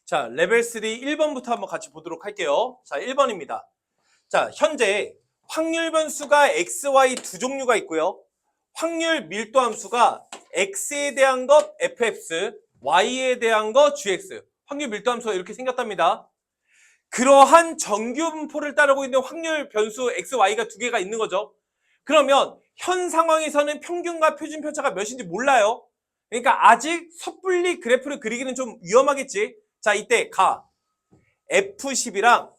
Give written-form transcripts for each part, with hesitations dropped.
자, 레벨 3 1번부터 한번 같이 보도록 할게요. 자, 1번입니다. 자, 현재 확률 변수가 x, y 두 종류가 있고요. 확률 밀도 함수가 x에 대한 것 fx, y에 대한 것 gx. 확률 밀도 함수가 이렇게 생겼답니다. 그러한 정규 분포를 따르고 있는 확률 변수 x, y가 두 개가 있는 거죠. 그러면 현 상황에서는 평균과 표준 편차가 몇인지 몰라요. 그러니까 아직 섣불리 그래프를 그리기는 좀 위험하겠지. 자, 이때 F10이랑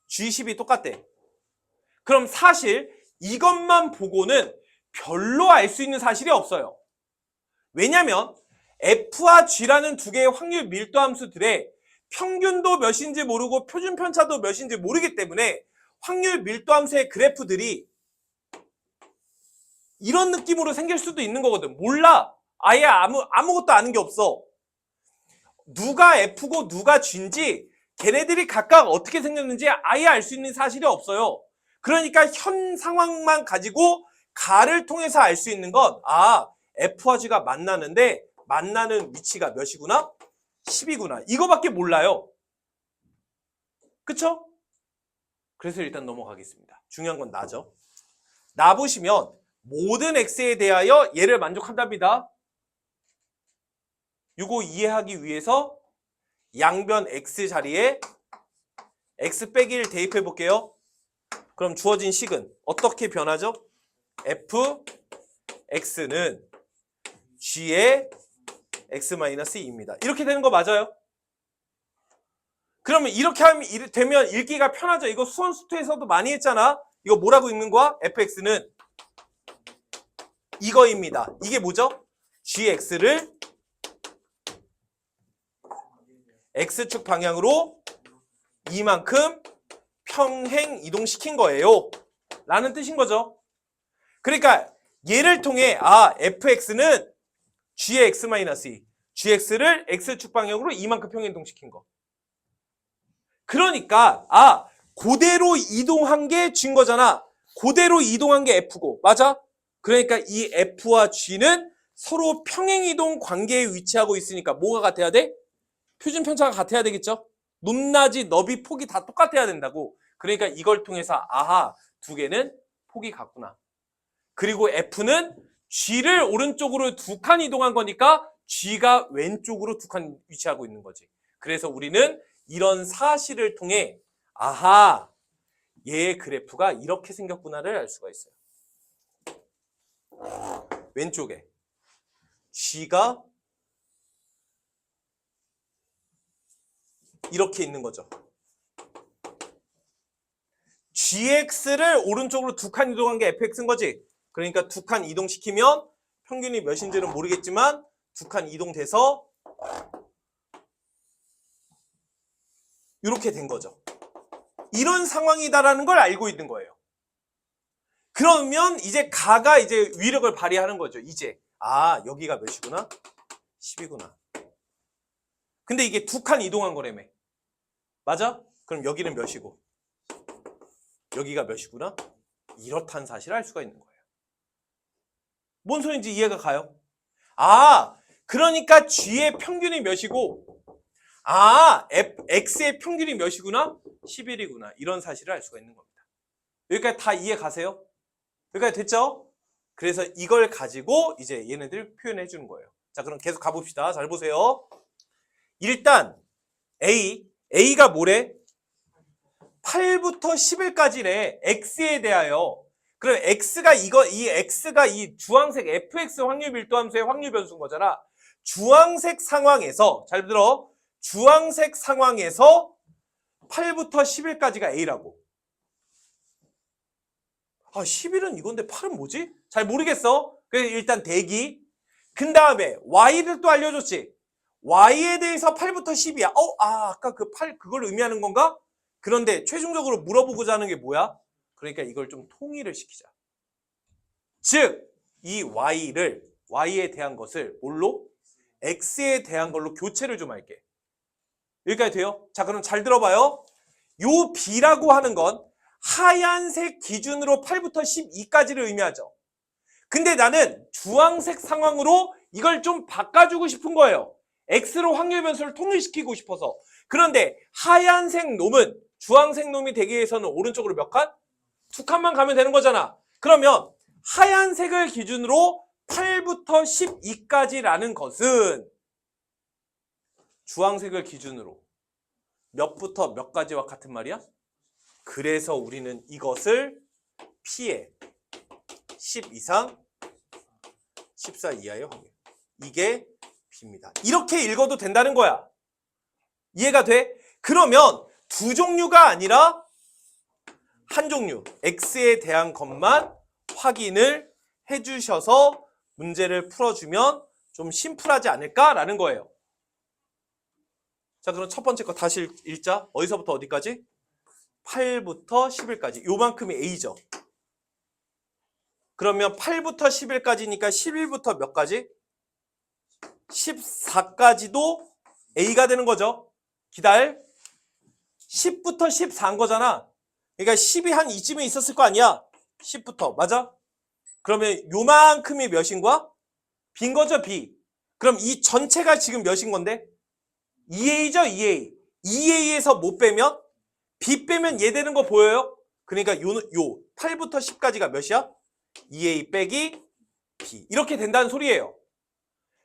G10이 똑같대. 그럼 사실 이것만 보고는 별로 알 수 있는 사실이 없어요. 왜냐면 F와 G라는 두 개의 확률 밀도 함수들의 평균도 몇인지 모르고 표준 편차도 몇인지 모르기 때문에 확률 밀도 함수의 그래프들이 이런 느낌으로 생길 수도 있는 거거든. 몰라. 아예 아무것도 아는 게 없어. 누가 F고 누가 G인지 걔네들이 각각 어떻게 생겼는지 아예 알 수 있는 사실이 없어요. 그러니까 현 상황만 가지고 가를 통해서 알 수 있는 건 F와 G가 만나는데 만나는 위치가 몇이구나? 10이구나. 이거밖에 몰라요. 그쵸? 그래서 일단 넘어가겠습니다. 중요한 건 나죠. 나 보시면 모든 x에 대하여 얘를 만족한답니다. 이거 이해하기 위해서 양변 x 자리에 x 빼기 1 대입해 볼게요. 그럼 주어진 식은 어떻게 변하죠? fx는 g의 x-2입니다. 이렇게 되는 거 맞아요? 그러면 이렇게 되면 읽기가 편하죠. 이거 수원수투에서도 많이 했잖아. 이거 뭐라고 읽는 거야? fx는 이거입니다. 이게 뭐죠? gx를 x축 방향으로 이만큼 평행 이동시킨 거예요. 라는 뜻인 거죠. 그러니까 얘를 통해 fx는 g의 x-2, gx를 x축 방향으로 이만큼 평행 이동시킨 거. 그러니까 그대로 이동한 게 g인 거잖아. 그대로 이동한 게 f고. 맞아? 그러니까 이 f와 g는 서로 평행 이동 관계에 위치하고 있으니까 뭐가 같아야 돼? 표준 편차가 같아야 되겠죠? 높낮이, 너비, 폭이 다 똑같아야 된다고. 그러니까 이걸 통해서 두 개는 폭이 같구나. 그리고 F는 G를 오른쪽으로 두 칸 이동한 거니까 G가 왼쪽으로 두 칸 위치하고 있는 거지. 그래서 우리는 이런 사실을 통해 얘의 그래프가 이렇게 생겼구나를 알 수가 있어요. 왼쪽에 G가 이렇게 있는 거죠. gx를 오른쪽으로 두 칸 이동한 게 fx인 거지. 그러니까 두 칸 이동시키면 평균이 몇인지는 모르겠지만 두 칸 이동돼서 이렇게 된 거죠. 이런 상황이다라는 걸 알고 있는 거예요. 그러면 이제 가가 이제 위력을 발휘하는 거죠. 이제 여기가 몇이구나? 10이구나. 근데 이게 두 칸 이동한 거라며. 맞아? 그럼 여기는 몇이고 여기가 몇이구나? 이렇다는 사실을 알 수가 있는 거예요. 뭔 소리인지 이해가 가요? 그러니까 G의 평균이 몇이고 X의 평균이 몇이구나? 11이구나. 이런 사실을 알 수가 있는 겁니다. 여기까지 다 이해 가세요? 여기까지 됐죠? 그래서 이걸 가지고 이제 얘네들 표현해 주는 거예요. 자, 그럼 계속 가봅시다. 잘 보세요. 일단 A가 뭐래? 8부터 11까지래. X에 대하여. 그럼 X가 X가 이 주황색 fx 확률 밀도 함수의 확률 변수인 거잖아. 주황색 상황에서, 잘 들어. 주황색 상황에서 8부터 11까지가 A라고. 11은 이건데 8은 뭐지? 잘 모르겠어. 그래서 일단 대기. 그 다음에 Y를 또 알려줬지. Y에 대해서 8부터 10이야. 아까 그 8, 그걸 의미하는 건가? 그런데 최종적으로 물어보고자 하는 게 뭐야? 그러니까 이걸 좀 통일을 시키자. 즉, 이 Y에 대한 것을 뭘로? X에 대한 걸로 교체를 좀 할게. 여기까지 돼요? 자, 그럼 잘 들어봐요. 요 B라고 하는 건 하얀색 기준으로 8부터 12까지를 의미하죠. 근데 나는 주황색 상황으로 이걸 좀 바꿔주고 싶은 거예요. x로 확률 변수를 통일시키고 싶어서. 그런데 하얀색 놈은 주황색 놈이 되기 위해서는 오른쪽으로 몇 칸? 2칸만 가면 되는 거잖아. 그러면 하얀색을 기준으로 8부터 12까지라는 것은 주황색을 기준으로 몇부터 몇 가지와 같은 말이야? 그래서 우리는 이것을 P에 10 이상 14 이하의 확률. 이게 B입니다. 이렇게 읽어도 된다는 거야. 이해가 돼? 그러면 두 종류가 아니라 한 종류, X에 대한 것만 확인을 해주셔서 문제를 풀어주면 좀 심플하지 않을까라는 거예요. 자, 그럼 첫 번째 거 다시 읽자. 어디서부터 어디까지? 8부터 11까지. 요만큼이 A죠. 그러면 8부터 11까지니까 11부터 몇 가지? 14까지도 A가 되는 거죠. 기다려. 10부터 14인 거잖아. 그러니까 10이 한 이쯤에 있었을 거 아니야. 10부터. 맞아? 그러면 요만큼이 몇인 거야? B인 거죠, B. 그럼 이 전체가 지금 몇인 건데? 2A죠, 2A. 2A에서 못 빼면? B 빼면 얘 되는 거 보여요? 그러니까 요 8부터 10까지가 몇이야? 2A 빼기 B. 이렇게 된다는 소리예요.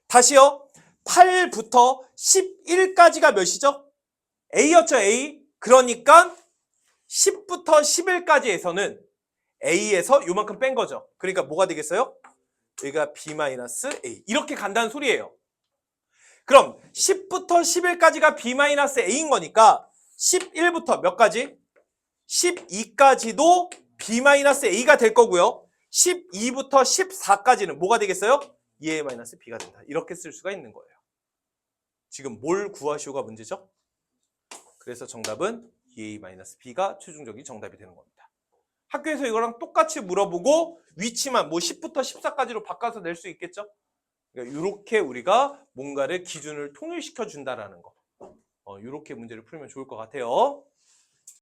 다시요. 8부터 11까지가 몇이죠? A였죠, A. 그러니까 10부터 11까지에서는 A에서 요만큼 뺀 거죠. 그러니까 뭐가 되겠어요? 여기가 B-A. 이렇게 간다는 소리예요. 그럼 10부터 11까지가 B-A인 거니까 11부터 몇 가지? 12까지도 B-A가 될 거고요. 12부터 14까지는 뭐가 되겠어요? 2A-B가 된다. 이렇게 쓸 수가 있는 거예요. 지금 뭘 구하시오가 문제죠? 그래서 정답은 2A-B가 최종적인 정답이 되는 겁니다. 학교에서 이거랑 똑같이 물어보고 위치만 뭐 10부터 14까지로 바꿔서 낼 수 있겠죠? 그러니까 이렇게 우리가 뭔가를 기준을 통일시켜 준다라는 거. 이렇게 문제를 풀면 좋을 것 같아요.